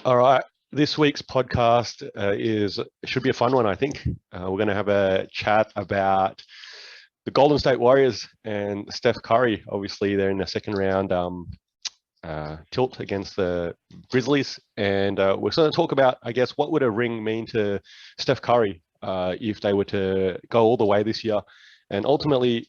All right. This week's podcast is should be a fun one, I think. We're going to have a chat about the Golden State Warriors and Steph Curry. Obviously, they're in the second round tilt against the Grizzlies, and we're going to talk about, I guess, what would a ring mean to Steph Curry if they were to go all the way this year, and ultimately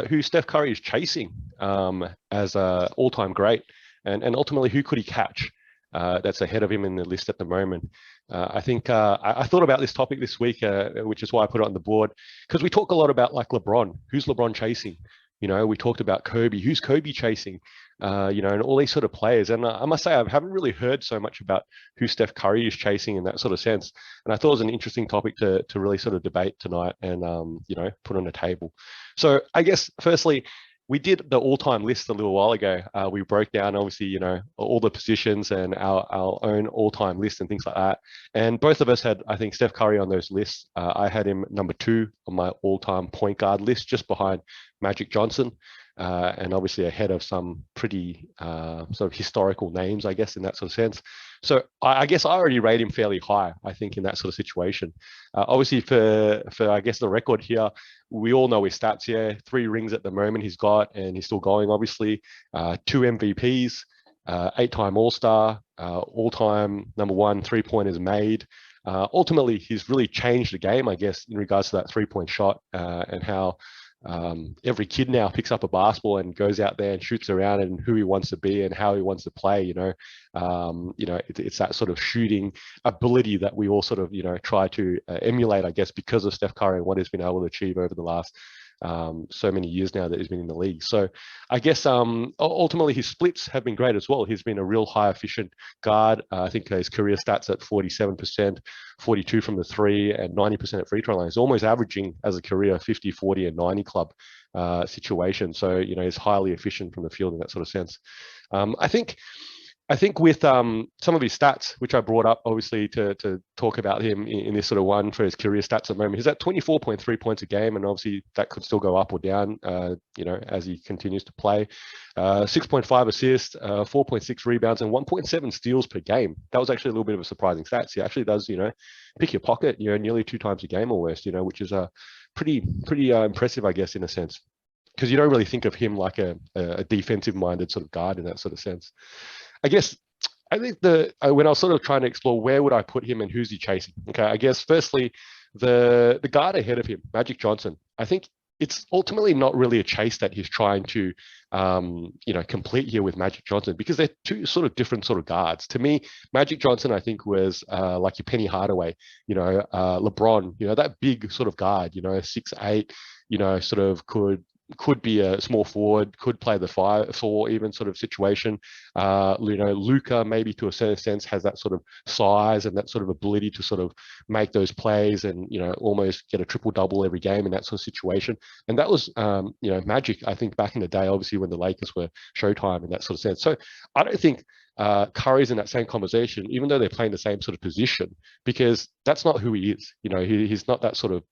who Steph Curry is chasing as a all-time great, and ultimately who could he catch? That's ahead of him in the list at the moment. I think I thought about this topic this week, which is why I put it on the board, because we talk a lot about like LeBron. Who's LeBron chasing? We talked about Kobe. Who's Kobe chasing? And all these sort of players. And I must say, I haven't really heard so much about who Steph Curry is chasing in that sort of sense. And I thought it was an interesting topic to really sort of debate tonight and, put on the table. So I guess, firstly, we did the all-time list a little while ago. We broke down, obviously, all the positions and our own all-time list and things like that. And both of us had, I think, Steph Curry on those lists. I had him number 2 on my all-time point guard list, just behind Magic Johnson, and obviously ahead of some pretty sort of historical names, I guess, in that sort of sense. So I guess I already rate him fairly high, I think, in that sort of situation. Obviously, for I guess the record here, we all know his stats here. 3 rings at the moment he's got, and he's still going, obviously. 2 MVPs, 8-time All-Star, all-time number 1 three-pointers made. Ultimately, he's really changed the game, I guess, in regards to that three-point shot and how every kid now picks up a basketball and goes out there and shoots around and who he wants to be and how he wants to play. It's that sort of shooting ability that we all sort of try to emulate, I guess, because of Steph Curry and what he's been able to achieve over the last so many years now that he's been in the league. So I guess ultimately his splits have been great as well. He's been a real high efficient guard. I think his career stats at 47%, 42 from the 3 and 90% at free throw line. He's almost averaging as a career 50, 40 and 90 club situation. So, he's highly efficient from the field in that sort of sense. I think with some of his stats, which I brought up obviously to talk about him in this sort of one for his career stats at the moment, he's at 24.3 points a game, and obviously that could still go up or down, as he continues to play. 6.5 assists, 4.6 rebounds, and 1.7 steals per game. That was actually a little bit of a surprising stats. He actually does, pick your pocket, nearly 2 times a game almost, which is pretty impressive, I guess, in a sense, because you don't really think of him like a defensive-minded sort of guard in that sort of sense. I guess I think when I was sort of trying to explore where would I put him and who's he chasing. Okay, I guess firstly the guard ahead of him, Magic Johnson. I think it's ultimately not really a chase that he's trying to, complete here with Magic Johnson, because they're 2 sort of different sort of guards. To me, Magic Johnson, I think, was like your Penny Hardaway, LeBron, that big sort of guard, 6'8", sort of could be a small forward, could play the 5-4 even sort of situation. Luka maybe to a certain sense has that sort of size and that sort of ability to sort of make those plays and almost get a triple double every game in that sort of situation. And that was Magic, I think, back in the day, obviously when the Lakers were Showtime in that sort of sense. So I don't think Curry's in that same conversation, even though they're playing the same sort of position, because that's not who he is. He's not that sort of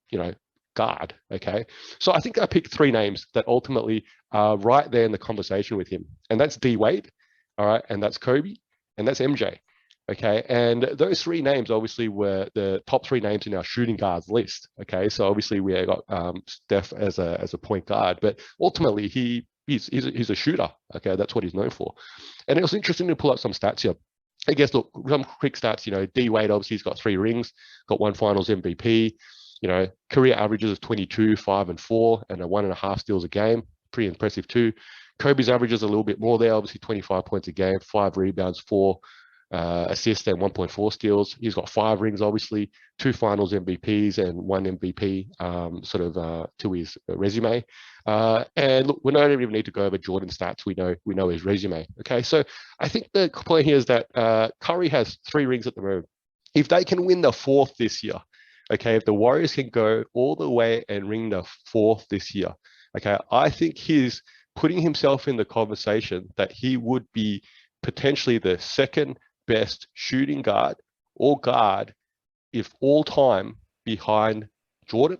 guard. Okay, so I think I picked 3 names that ultimately are right there in the conversation with him, and that's D Wade, all right, and that's Kobe, and that's MJ. Okay, and those 3 names obviously were the top 3 names in our shooting guards list. Okay, so obviously we got Steph as a point guard, but ultimately he's a shooter. Okay, that's what he's known for. And it was interesting to pull up some stats here. I guess, look, some quick stats. D Wade obviously he's got 3 rings, got 1 Finals MVP. Career averages of 22, 5 and 4, and a 1.5 steals a game. Pretty impressive too. Kobe's averages a little bit more there, obviously 25 points a game, 5 rebounds, 4 assists, and 1.4 steals. He's got 5 rings, obviously, 2 Finals MVPs and 1 MVP to his resume. And look, we don't even need to go over Jordan stats. We know his resume. Okay, so I think the point here is that Curry has 3 rings at the moment. If they can win the 4th this year, okay, if the Warriors can go all the way and ring the 4th this year, okay, I think he's putting himself in the conversation that he would be potentially the 2nd best shooting guard or guard if all time behind Jordan.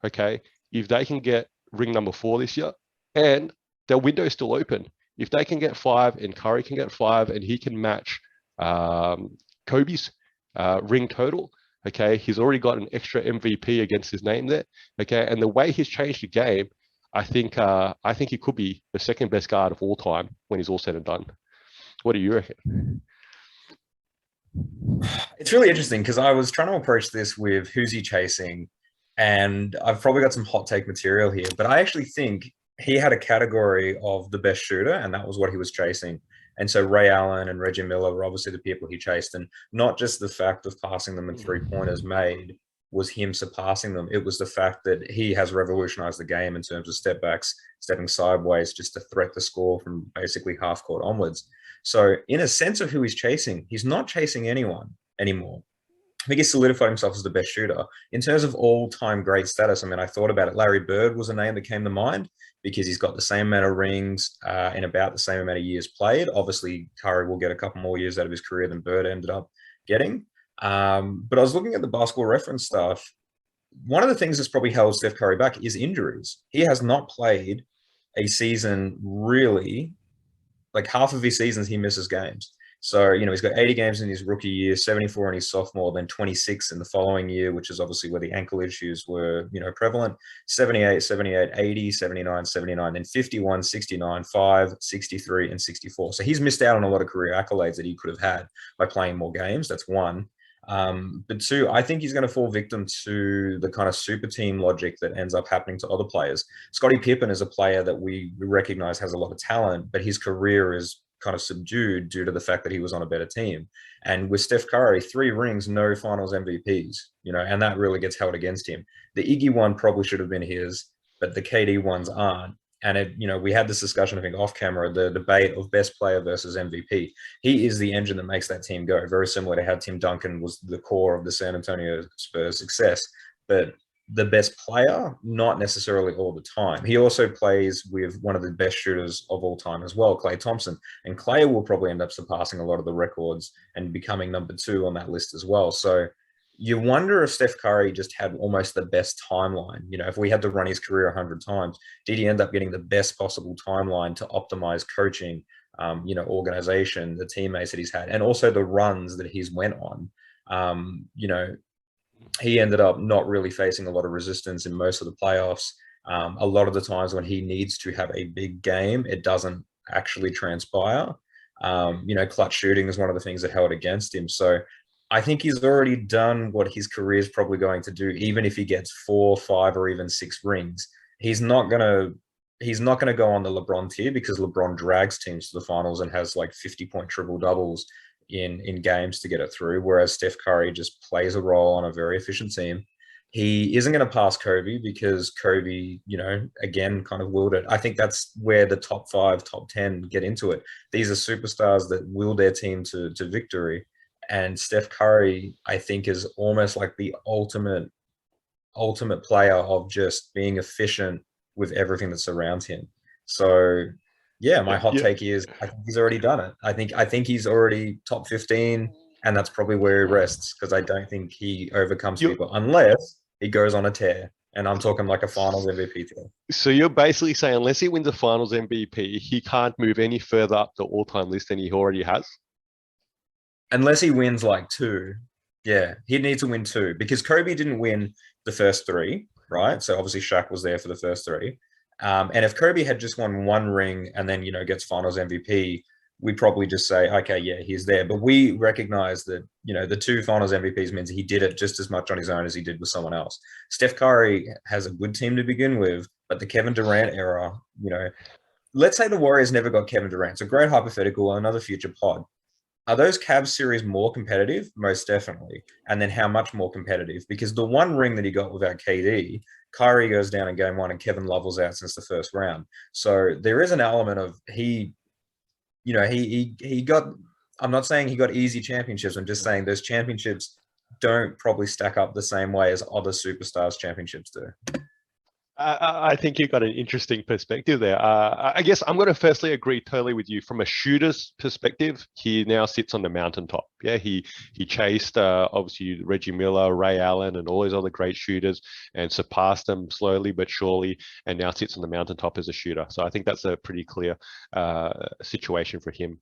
Okay, if they can get ring number 4 this year, and the window is still open. If they can get 5 and Curry can get 5 and he can match Kobe's ring total. Okay, he's already got an extra MVP against his name there. Okay, and the way he's changed the game, I think he could be the second best guard of all time when he's all said and done. What do you reckon? It's really interesting because I was trying to approach this with who's he chasing, and I've probably got some hot take material here, but I actually think he had a category of the best shooter, and that was what he was chasing. And so Ray Allen and Reggie Miller were obviously the people he chased, and not just the fact of passing them in 3-pointers made was him surpassing them. It was the fact that he has revolutionized the game in terms of step backs, stepping sideways just to threat the score from basically half court onwards. So, in a sense of who he's chasing, he's not chasing anyone anymore. I think he solidified himself as the best shooter. In terms of all-time great status, I mean, I thought about it. Larry Bird was a name that came to mind because he's got the same amount of rings in about the same amount of years played. Obviously, Curry will get a couple more years out of his career than Bird ended up getting. But I was looking at the basketball reference stuff. One of the things that's probably held Steph Curry back is injuries. He has not played a season really, like half of his seasons, he misses games. So, he's got 80 games in his rookie year, 74 in his sophomore, then 26 in the following year, which is obviously where the ankle issues were, prevalent. 78, 78, 80, 79, 79, then 51, 69, 5, 63, and 64. So he's missed out on a lot of career accolades that he could have had by playing more games. That's one. But two, I think he's going to fall victim to the kind of super team logic that ends up happening to other players. Scottie Pippen is a player that we recognize has a lot of talent, but his career is kind of subdued due to the fact that he was on a better team. And with Steph Curry, 3 rings, no finals MVPs, and that really gets held against him. The Iggy one probably should have been his, but the KD ones aren't. And we had this discussion, I think, off camera, the debate of best player versus MVP. He is the engine that makes that team go. Very similar to how Tim Duncan was the core of the San Antonio Spurs success. But the best player, not necessarily all the time. He also plays with one of the best shooters of all time as well, Klay Thompson. And Klay will probably end up surpassing a lot of the records and becoming number 2 on that list as well. So you wonder if Steph Curry just had almost the best timeline. If we had to run his career 100 times, did he end up getting the best possible timeline to optimize coaching, organization, the teammates that he's had, and also the runs that he's went on? He ended up not really facing a lot of resistance in most of the playoffs. A lot of the times when he needs to have a big game, it doesn't actually transpire. Clutch shooting is one of the things that held against him. So I think he's already done what his career is probably going to do, even if he gets 4, 5, or even 6 rings. He's not gonna go on the LeBron tier because LeBron drags teams to the finals and has like 50-point triple doubles in games to get it through, whereas Steph Curry just plays a role on a very efficient team. He isn't going to pass Kobe because Kobe, again, kind of willed it. I think that's where the top 5, top 10 get into it. These are superstars that will their team to victory. And Steph Curry, I think, is almost like the ultimate player of just being efficient with everything that surrounds him. So yeah, my hot take is I think he's already done it. I think he's already top 15, and that's probably where he rests because I don't think he overcomes people unless he goes on a tear. And I'm talking like a finals MVP tear. So you're basically saying unless he wins a finals MVP, he can't move any further up the all-time list than he already has? Unless he wins like 2. Yeah, he'd need to win 2 because Kobe didn't win the first 3, right? So obviously Shaq was there for the first 3. And if Kobe had just won 1 ring and then, gets finals MVP, we'd probably just say, okay, yeah, he's there. But we recognize that, the 2 finals MVPs means he did it just as much on his own as he did with someone else. Steph Curry has a good team to begin with, but the Kevin Durant era, let's say the Warriors never got Kevin Durant. It's a great hypothetical, another future pod. Are those Cavs series more competitive? Most definitely. And then how much more competitive? Because the 1 ring that he got without KD, Kyrie goes down in game 1 and Kevin Love was out since the first round. So there is an element of he got, I'm not saying he got easy championships. I'm just saying those championships don't probably stack up the same way as other superstars championships do. I think you've got an interesting perspective there. I guess I'm going to firstly agree totally with you. From a shooter's perspective, he now sits on the mountaintop. Yeah, he chased obviously Reggie Miller, Ray Allen, and all those other great shooters and surpassed them slowly but surely, and now sits on the mountaintop as a shooter. So I think that's a pretty clear situation for him.